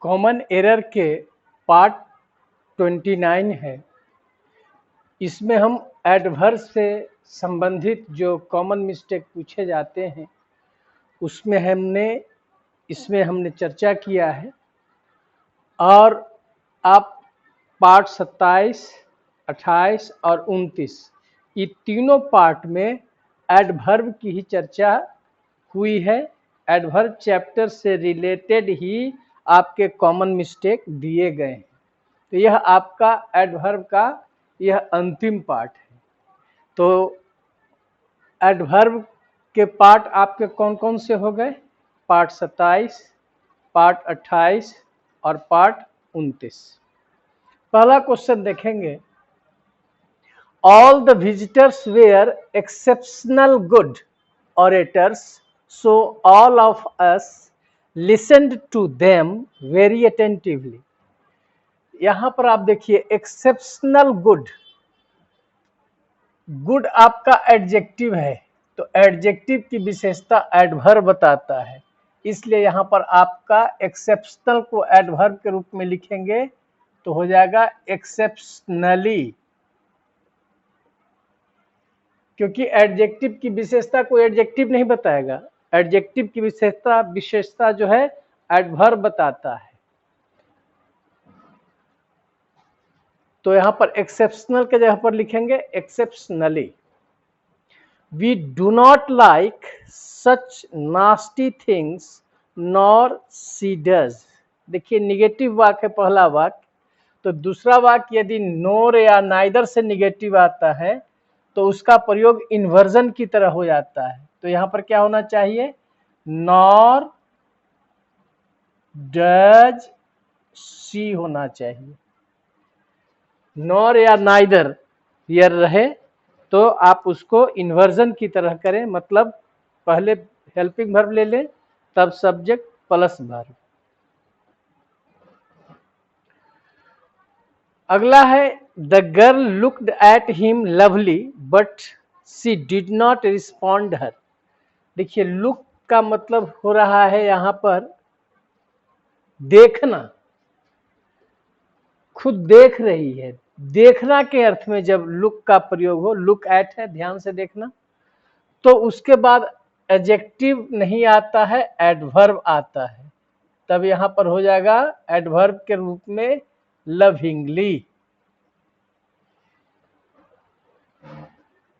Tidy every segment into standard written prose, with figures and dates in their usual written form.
Common error के part 29 है। इसमें हम एडवर्ब से संबंधित जो कॉमन मिस्टेक पूछे जाते हैं इसमें हमने चर्चा किया है। और आप पार्ट 27, 28 और 29 ये तीनों पार्ट में एडवर्ब की ही चर्चा हुई है। एडवर्ब चैप्टर से रिलेटेड ही आपके कॉमन मिस्टेक दिए गए हैं। तो यह आपका एडवर्ब का यह अंतिम पार्ट है। तो एडवर्ब के पार्ट आपके कौन कौन से हो गए? पार्ट 27, पार्ट 28 और पार्ट 29। पहला क्वेश्चन देखेंगे। All the visitors were exceptional good orators, so all of us listened to them very attentively। यहां पर आप देखिए एक्सेप्शनल गुड, गुड आपका एडजेक्टिव है, तो एडजेक्टिव की विशेषता एडवर्ब बताता है। इसलिए यहां पर आपका एक्सेप्शनल को एडवर्ब के रूप में लिखेंगे तो हो जाएगा एक्सेप्शनली, क्योंकि एडजेक्टिव की विशेषता कोई एडजेक्टिव नहीं बताएगा। एडजेक्टिव की विशेषता जो है एडवर्ब बताता है। तो यहां पर एक्सेप्शनल के जगह पर लिखेंगे exceptionally. We do not like such nasty things nor she does. देखिए निगेटिव वाक्य है पहला वाक्य, तो दूसरा वाक्य यदि नोर या नाइदर से निगेटिव आता है तो उसका प्रयोग इन्वर्जन की तरह हो जाता है। तो यहां पर क्या होना चाहिए? नॉर डज सी होना चाहिए। नॉर या नाइदर यह रहे तो आप उसको इन्वर्जन की तरह करें, मतलब पहले हेल्पिंग वर्ब ले लें तब सब्जेक्ट प्लस वर्ब। अगला है the girl looked at him lovely but she did not respond her. देखिए लुक का मतलब हो रहा है यहां पर देखना, खुद देख रही है। देखना के अर्थ में जब लुक का प्रयोग हो, लुक एट है, ध्यान से देखना, तो उसके बाद एडजेक्टिव नहीं आता है, एडवर्ब आता है। तब यहां पर हो जाएगा एडवर्ब के रूप में लविंगली।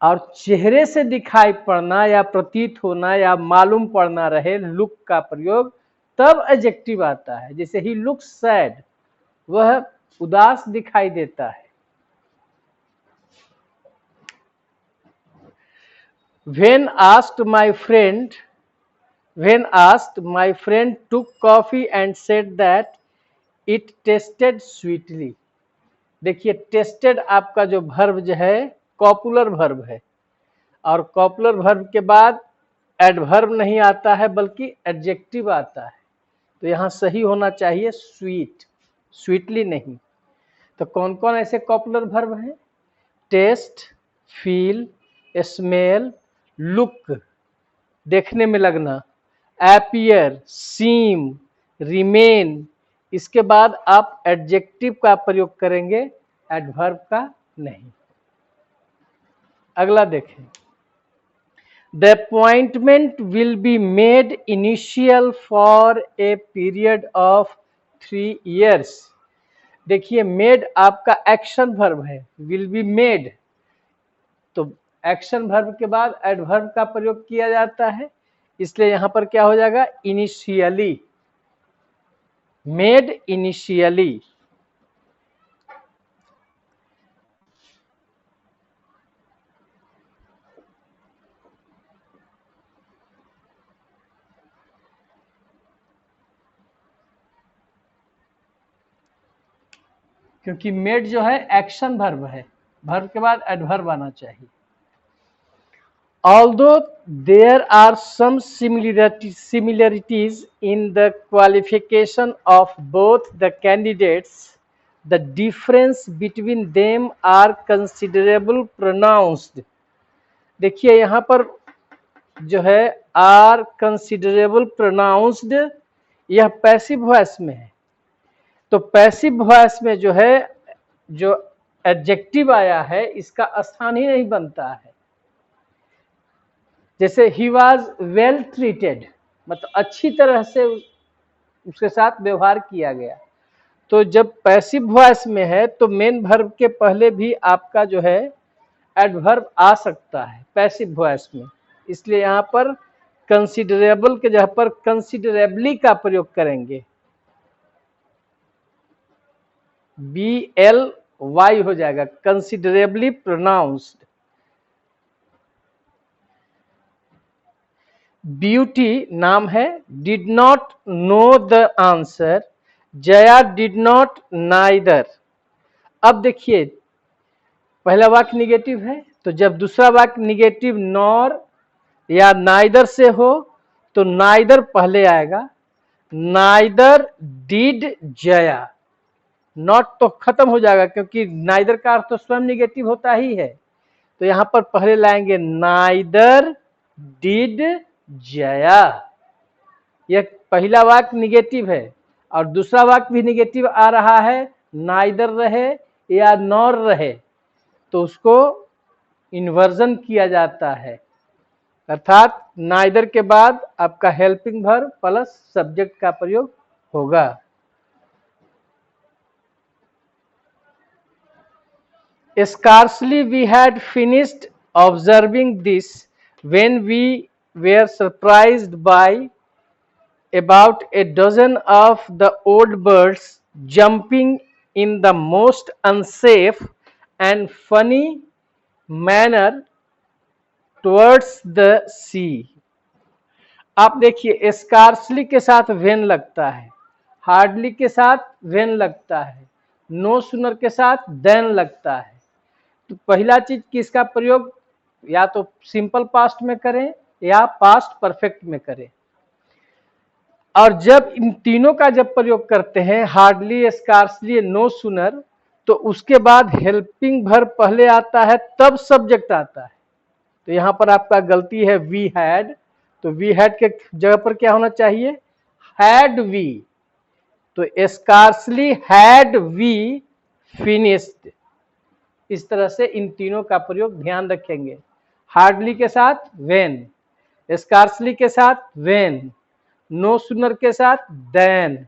और चेहरे से दिखाई पड़ना या प्रतीत होना या मालूम पड़ना रहे लुक का प्रयोग, तब एडजेक्टिव आता है। जैसे ही लुक सैड, वह उदास दिखाई देता है। When asked my friend took coffee and said that it tasted sweetly। देखिए टेस्टेड आपका जो वर्ब जो है कॉपुलर वर्ब है, और कॉपुलर वर्ब के बाद एडवर्ब नहीं आता है बल्कि एडजेक्टिव आता है। तो यहाँ सही होना चाहिए स्वीट, स्वीटली नहीं। तो कौन कौन ऐसे कॉपुलर वर्ब हैं? टेस्ट, फील, स्मेल, लुक देखने में लगना, अपीयर, सीम, रिमेन। इसके बाद आप एडजेक्टिव का प्रयोग करेंगे, एडवर्ब का नहीं। अगला देखें। The appointment will be made initial for a period of 3 years। देखिए मेड आपका एक्शन वर्ब है, विल बी मेड, तो एक्शन वर्ब के बाद एडवर्ब का प्रयोग किया जाता है। इसलिए यहां पर क्या हो जाएगा? Initially, made initially. क्योंकि मेड जो है एक्शन वर्ब है, वर्ब के बाद एडवर्ब आना चाहिए। Although there are some similarities in the qualification of both the candidates, the difference between them are considerable pronounced। देखिए यहाँ पर जो है आर कंसिडरेबल प्रोनाउंस्ड, यह पैसिव वॉइस में है। तो पैसिव वॉइस में जो है, जो एडजेक्टिव आया है इसका स्थान ही नहीं बनता है। जैसे ही वॉज वेल ट्रीटेड, मतलब अच्छी तरह से उसके साथ व्यवहार किया गया। तो जब पैसिव वॉइस में है तो मेन वर्ब के पहले भी आपका जो है एडवर्ब आ सकता है पैसिव वॉइस में, इसलिए यहाँ पर कंसिडरेबल के जगह पर कंसिडरेबली का प्रयोग करेंगे। BLY हो जाएगा, कंसिडरेबली प्रोनाउंस्ड। ब्यूटी नाम है, did not know the answer, Jaya did not neither. अब देखिए पहला वाक्य निगेटिव है, तो जब दूसरा वाक्य निगेटिव नॉर या नाइदर से हो तो नाइदर पहले आएगा। नाइदर डिड जया, नॉट तो खत्म हो जाएगा क्योंकि नाइदर का अर्थ तो स्वयं निगेटिव होता ही है, तो यहां पर पहले लाएंगे नाइदर डिड जया। यह पहला वाक्य निगेटिव है और दूसरा वाक्य भी निगेटिव आ रहा है, नाइदर रहे या नॉर रहे तो उसको इन्वर्जन किया जाता है, अर्थात नाइदर के बाद आपका हेल्पिंग वर्ब प्लस सब्जेक्ट का प्रयोग होगा। Scarcely we had finished observing this when we were surprised by about a dozen of the old birds jumping in the most unsafe and funny manner towards the sea। आप देखिए scarcely के साथ when लगता है, hardly के साथ when लगता है, नो सुनर के साथ देन लगता है। तो पहला चीज किसका प्रयोग या तो सिंपल पास्ट में करें या पास्ट परफेक्ट में करें। और जब इन तीनों का जब प्रयोग करते हैं, हार्डली, स्कार्सली, नो सुनर, तो उसके बाद हेल्पिंग वर्ब पहले आता है तब सब्जेक्ट आता है। तो यहां पर आपका गलती है वी हैड, तो वी हैड के जगह पर क्या होना चाहिए, हैड वी। तो स्कार्सली हैड वी फिनिश्ड, इस तरह से इन तीनों का प्रयोग ध्यान रखेंगे। हार्डली के साथ वेन, स्कार्सली के साथ वेन, नो सुनर के साथ देन,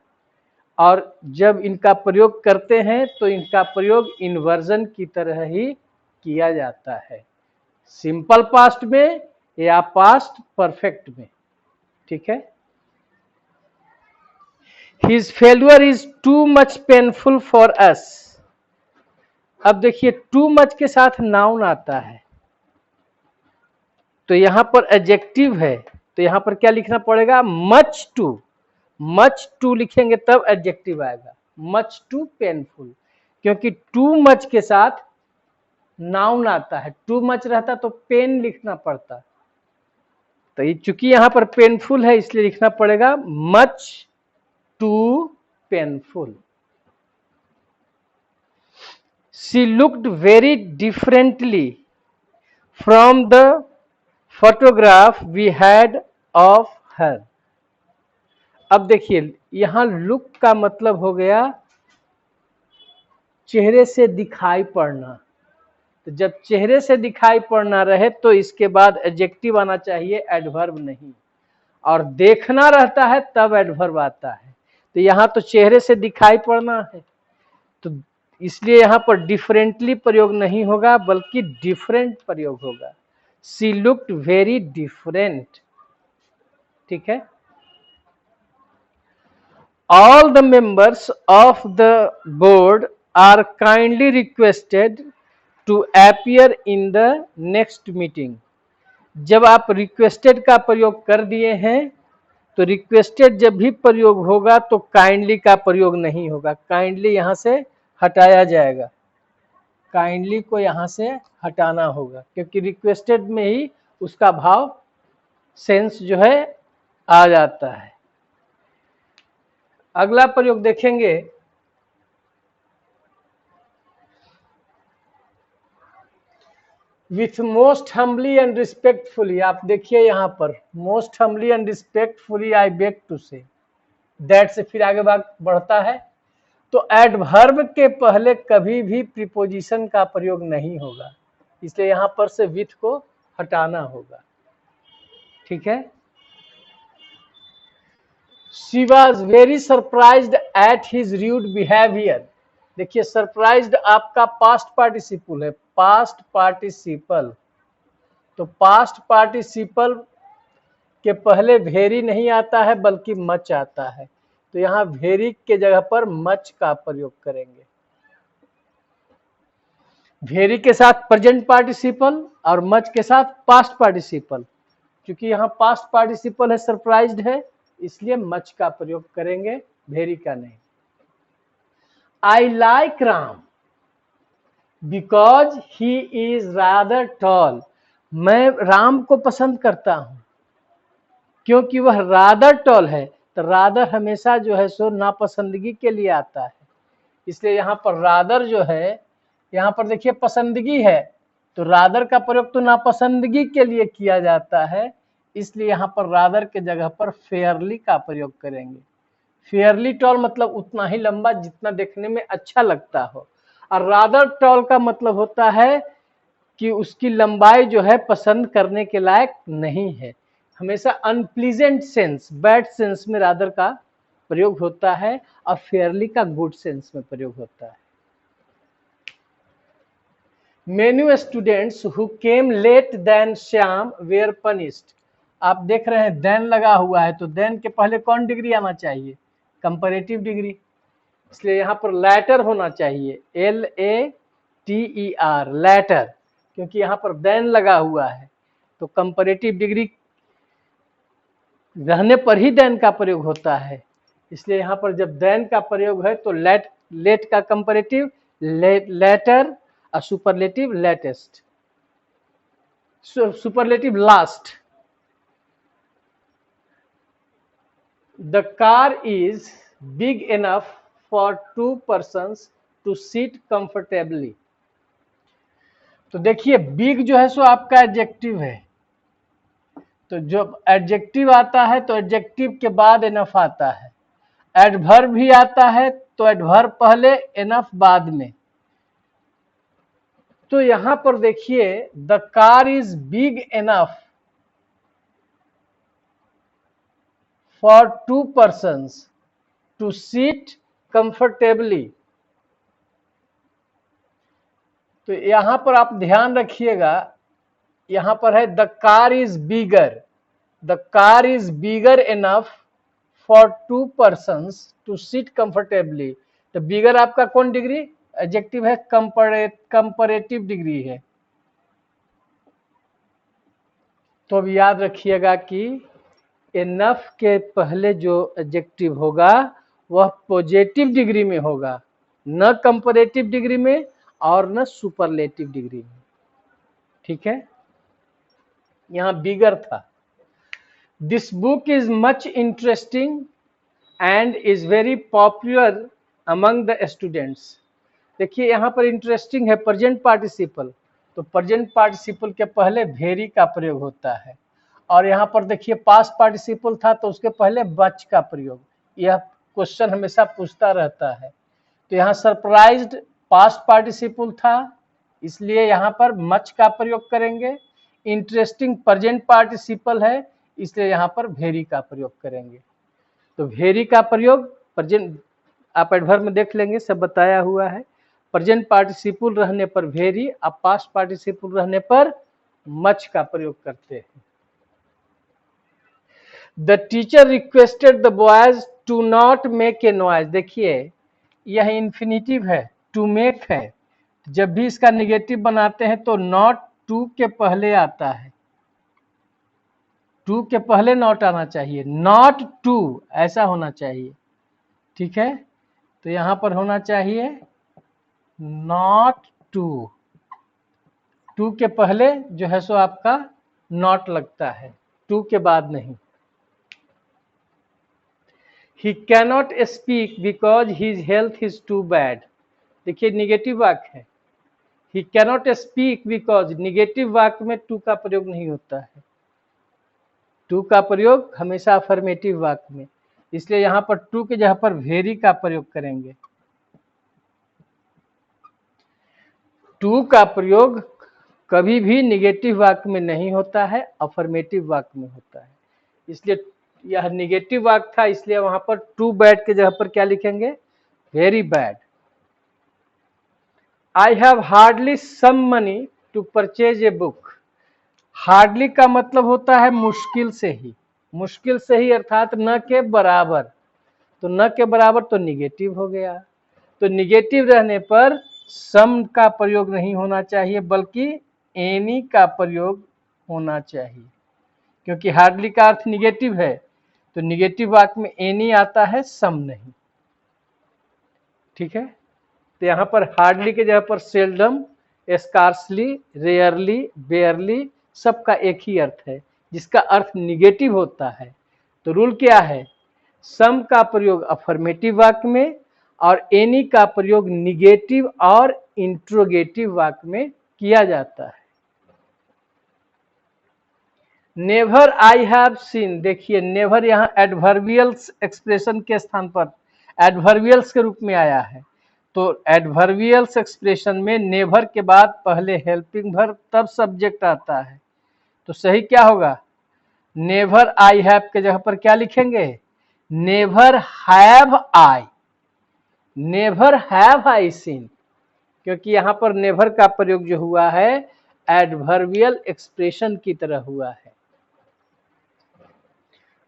और जब इनका प्रयोग करते हैं तो इनका प्रयोग इन्वर्जन की तरह ही किया जाता है, सिंपल पास्ट में या पास्ट परफेक्ट में। ठीक है। His failure is too much painful for us। अब देखिए टू मच के साथ नाउन आता है, तो यहां पर एडजेक्टिव है, तो यहां पर क्या लिखना पड़ेगा, मच टू। मच टू लिखेंगे तब एडजेक्टिव आएगा, मच टू पेनफुल, क्योंकि टू मच के साथ नाउन आता है, टू मच रहता तो पेन लिखना पड़ता, तो ये चूंकि यहां पर पेनफुल है इसलिए लिखना पड़ेगा much too painful. She looked very differently from the photograph we had of her। अब देखिए यहां लुक का मतलब हो गया चेहरे से दिखाई पड़ना, तो जब चेहरे से दिखाई पड़ना रहे तो इसके बाद एडजेक्टिव आना चाहिए, एडवर्ब नहीं, और देखना रहता है तब एडवर्ब आता है। तो यहां तो चेहरे से दिखाई पड़ना है, तो इसलिए यहां पर डिफरेंटली प्रयोग नहीं होगा बल्कि डिफरेंट प्रयोग होगा। She looked very different. ठीक है। All the members of the board are kindly requested to appear in the next meeting. जब आप रिक्वेस्टेड का प्रयोग कर दिए हैं तो रिक्वेस्टेड जब भी प्रयोग होगा तो काइंडली का प्रयोग नहीं होगा, काइंडली यहां से हटाया जाएगा, काइंडली को यहां से हटाना होगा क्योंकि रिक्वेस्टेड में ही उसका भाव सेंस जो है आ जाता है। अगला प्रयोग देखेंगे, with most humbly and respectfully. आप देखिए यहां पर most humbly and respectfully I beg to say, that से फिर आगे बढ़ता है, तो एडवर्ब के पहले कभी भी प्रीपोजिशन का प्रयोग नहीं होगा, इसलिए यहां पर से विथ को हटाना होगा। ठीक है। She was very surprised at his rude behavior। देखिए सरप्राइज्ड आपका पास्ट पार्टिसिपल है, पास्ट पार्टिसिपल, तो पास्ट पार्टिसिपल के पहले वेरी नहीं आता है बल्कि मच आता है, तो यहाँ वेरी के जगह पर मच का प्रयोग करेंगे। वेरी के साथ प्रेजेंट पार्टिसिपल और मच के साथ पास्ट पार्टिसिपल, क्योंकि यहाँ पास्ट पार्टिसिपल है, सरप्राइज्ड है, इसलिए मच का प्रयोग करेंगे, वेरी का नहीं। I like Ram because he is rather tall. मैं राम को पसंद करता हूं क्योंकि वह रादर टॉल है, तो रादर हमेशा जो है सो नापसंदगी के लिए आता है, इसलिए यहाँ पर रादर जो है, यहाँ पर देखिए पसंदगी है, तो रादर का प्रयोग तो नापसंदगी के लिए किया जाता है, इसलिए यहाँ पर रादर के जगह पर फेयरली का प्रयोग करेंगे। फेयरली टॉल मतलब उतना ही लंबा जितना देखने में अच्छा लगता हो, और रादर टॉल का मतलब होता है कि उसकी लंबाई जो है पसंद करने के लायक नहीं है। हमेशा अनप्लीजेंट सेंस, बैड सेंस में रादर का प्रयोग होता है, और फेयरली का गुड सेंस में प्रयोग होता है। Many students who came late then Shyam were punished. आप देख रहे हैं देन लगा हुआ है, तो देन के पहले कौन डिग्री आना चाहिए, कंपैरेटिव डिग्री, इसलिए यहाँ पर लैटर होना चाहिए, LATER, लैटर, क्योंकि यहाँ पर देन लगा हुआ है, तो कंपैरेटिव डिग्री रहने पर ही देन का प्रयोग होता है, इसलिए यहाँ पर जब देन का प्रयोग है तो लेट का कंपैरेटिव लेटर और superlative latest, superlative last. The car is big enough for 2 persons to seat comfortably. तो देखिए बिग जो है सो आपका एडजेक्टिव है, तो जब एडजेक्टिव आता है तो एडजेक्टिव के बाद इनफ आता है, एडवर्ब भी आता है तो एडवर्ब पहले इनफ बाद में। तो यहां पर देखिए the car is big enough for 2 persons to seat comfortably. तो यहां पर आप ध्यान रखिएगा, यहां पर है the car is bigger, the car is bigger enough for 2 persons to seat comfortably. तो बिगर आपका कौन डिग्री, एडजेक्टिव है, कंपैरेटिव डिग्री है। तो अब याद रखिएगा कि इनफ के पहले जो एडजेक्टिव होगा वह पॉजिटिव डिग्री में होगा, न कंपैरेटिव डिग्री में और न सुपरलेटिव डिग्री में। ठीक है, यहां बिगर था। This book is much interesting and is very popular among the students. देखिए यहाँ पर इंटरेस्टिंग है प्रेजेंट पार्टिसिपल, तो प्रेजेंट पार्टिसिपल के पहले वेरी का प्रयोग होता है, और यहाँ पर देखिए पास्ट पार्टिसिपल था तो उसके पहले मच का प्रयोग, यह क्वेश्चन हमेशा पूछता रहता है। तो यहाँ सरप्राइज्ड पास्ट पार्टिसिपल था, इसलिए यहाँ पर मच का प्रयोग करेंगे। इंटरेस्टिंग प्रेजेंट पार्टिसिपल है, इसलिए यहाँ पर वेरी का प्रयोग करेंगे। तो वेरी का प्रयोग प्रेजेंट, आप एडवर्ब में देख लेंगे, सब बताया हुआ है। प्रेजेंट पार्टिसिपल रहने पर वेरी, अब पास्ट पार्टिसिपल रहने पर मच का प्रयोग करते हैं। The teacher requested the boys to not make a noise. देखिए यह इन्फिनिटिव है, टू मेक है, जब भी इसका निगेटिव बनाते हैं तो नॉट टू के पहले आता है, टू के पहले नॉट आना चाहिए, नॉट टू ऐसा होना चाहिए। ठीक है, तो यहां पर होना चाहिए नॉट टू, टू के पहले जो है सो आपका नॉट लगता है, टू के बाद नहीं। He cannot speak because his health is too bad। देखिए निगेटिव वाक्य है, He cannot speak because, negative वाक्य में टू का प्रयोग नहीं होता है, टू का प्रयोग हमेशा अफर्मेटिव वाक्य में, इसलिए यहाँ पर टू के जगह पर वेरी का प्रयोग करेंगे। टू का प्रयोग कभी भी निगेटिव वाक्य में नहीं होता है, अफर्मेटिव वाक्य में होता है। इसलिए यह निगेटिव वाक्य था, इसलिए वहां पर टू बैड के जगह पर क्या लिखेंगे? Very bad. I have hardly some money to purchase a book. Hardly का मतलब होता है मुश्किल से ही, मुश्किल से ही अर्थात न के बराबर। तो न के बराबर तो निगेटिव हो गया, तो निगेटिव रहने पर सम का प्रयोग नहीं होना चाहिए बल्कि एनी का प्रयोग होना चाहिए, क्योंकि हार्डली का अर्थ निगेटिव है, तो निगेटिव वाक्य में एनी आता है, सम नहीं। ठीक है, तो यहां पर हार्डली के जगह पर सेल्डम, स्कार्सली, रेयरली, बेयरली सबका एक ही अर्थ है, जिसका अर्थ निगेटिव होता है। तो रूल क्या है? सम का प्रयोग अफर्मेटिव वाक्य में और एनी का प्रयोग निगेटिव और इंट्रोगेटिव वाक्य में किया जाता है। नेवर आई हैव सीन, देखिए नेवर यहाँ एडवर्बियल्स एक्सप्रेशन के स्थान पर एडवर्बियल्स के रूप में आया है। तो एडवर्बियल्स एक्सप्रेशन में नेवर के बाद पहले हेल्पिंग वर्ब तब सब्जेक्ट आता है, तो सही क्या होगा? नेवर आई हैव के जगह पर क्या लिखेंगे? Never have I, never have I seen, क्योंकि यहां पर नेवर का प्रयोग जो हुआ है एडवर्बियल एक्सप्रेशन की तरह हुआ है।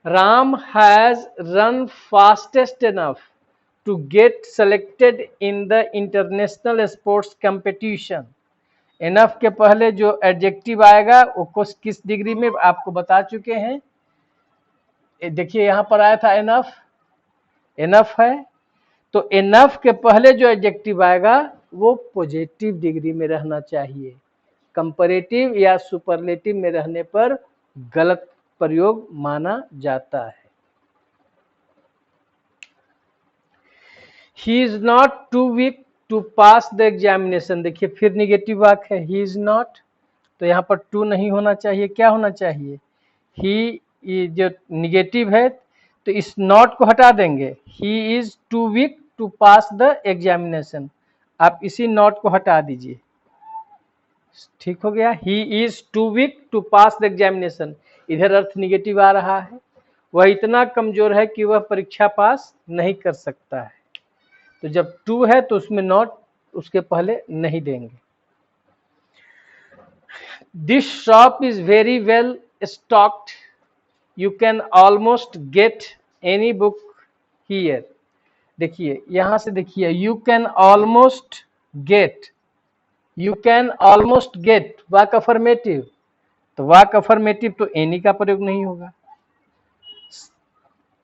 Ram has run fastest enough to get selected in the international sports competition. Enough के पहले जो एडजेक्टिव आएगा वो किस डिग्री में आपको बता चुके हैं। देखिए यहां पर आया था इनफ, इनफ है, तो इनफ के पहले जो एडजेक्टिव आएगा वो पॉजिटिव डिग्री में रहना चाहिए। कंपैरेटिव या सुपरलेटिव में रहने पर गलत प्रयोग माना जाता है। He is not too weak to pass the examination, देखिए फिर निगेटिव वाक्य है, ही इज नॉट, तो यहाँ पर टू नहीं होना चाहिए, क्या होना चाहिए? ही जो निगेटिव है तो इस नॉट को हटा देंगे, he is too weak to pass the examination, आप इसी नॉट को हटा दीजिए, ठीक हो गया। He is too weak to pass the examination, इधर अर्थ निगेटिव आ रहा है, वह इतना कमजोर है कि वह परीक्षा पास नहीं कर सकता है। तो जब टू है तो उसमें नॉट उसके पहले नहीं देंगे। This shop is very well stocked, you can almost get any book here. देखिए यहां से देखिए, you can almost get, you can almost get वाक अफर्मेटिव, तो वाक अफर्मेटिव तो एनी का प्रयोग नहीं होगा।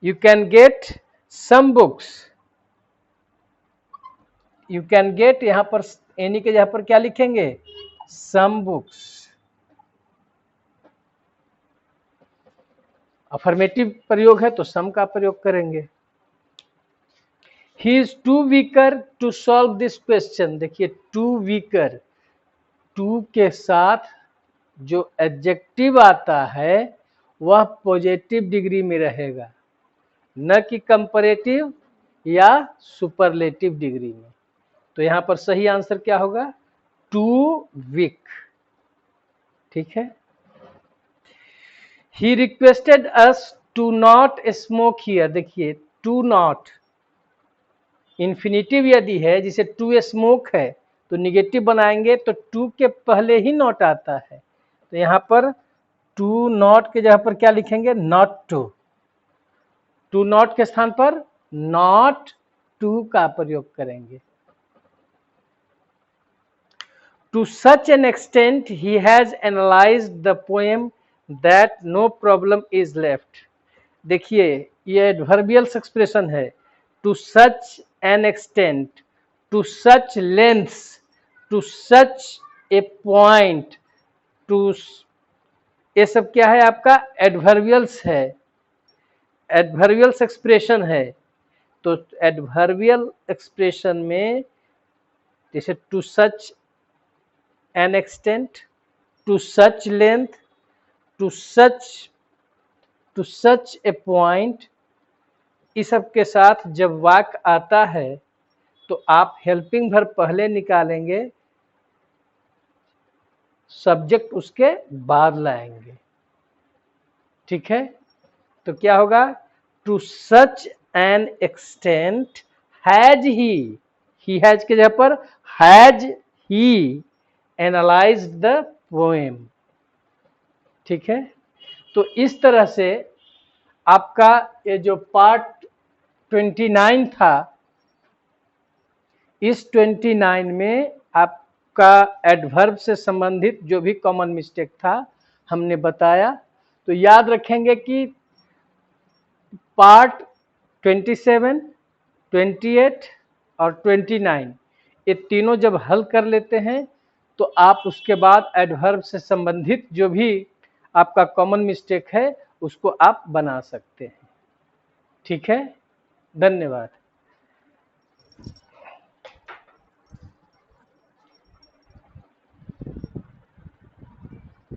You can get some books, you can get, यहां पर एनी के जगह पर क्या लिखेंगे? Some books. अफर्मेटिव प्रयोग है तो सम का प्रयोग करेंगे। He is too weaker to solve this question, देखिए टू वीकर, टू के साथ जो एडजेक्टिव आता है वह पॉजिटिव डिग्री में रहेगा, न कि कंपैरेटिव या सुपरलेटिव डिग्री में। तो यहां पर सही आंसर क्या होगा? Too weak. ठीक है। He requested us to not smoke here, देखिए टू नॉट इन्फिनिटिव यदि है, जिसे टू स्मोक है तो निगेटिव बनाएंगे तो टू के पहले ही नॉट आता है, तो यहां पर टू नॉट के जगह पर क्या लिखेंगे? नॉट टू, टू नॉट के स्थान पर नॉट टू का प्रयोग करेंगे। To such an extent he has analysed the poem that no problem is left, देखिए ये एडवर्बियल्स एक्सप्रेशन है। To such an extent, to such lengths, to such a point, to, ये सब क्या है? आपका एडवर्बियल्स है, एडवर्बियल्स एक्सप्रेशन है। तो एडवर्बियल एक्सप्रेशन में जैसे to such an extent, to such length, to such a point, इस सब के साथ जब वाक्य आता है तो आप हेल्पिंग वर्ब पहले निकालेंगे सब्जेक्ट उसके बाद लाएंगे। ठीक है, तो क्या होगा, to such an extent has he has के जगह पर has he analysed the poem. ठीक है, तो इस तरह से आपका ये जो पार्ट 29 था, इस 29 में आपका एडवर्ब से संबंधित जो भी कॉमन मिस्टेक था हमने बताया। तो याद रखेंगे कि पार्ट 27, 28 और 29 ये तीनों जब हल कर लेते हैं तो आप उसके बाद एडवर्ब से संबंधित जो भी आपका कॉमन मिस्टेक है उसको आप बना सकते हैं। ठीक है, धन्यवाद।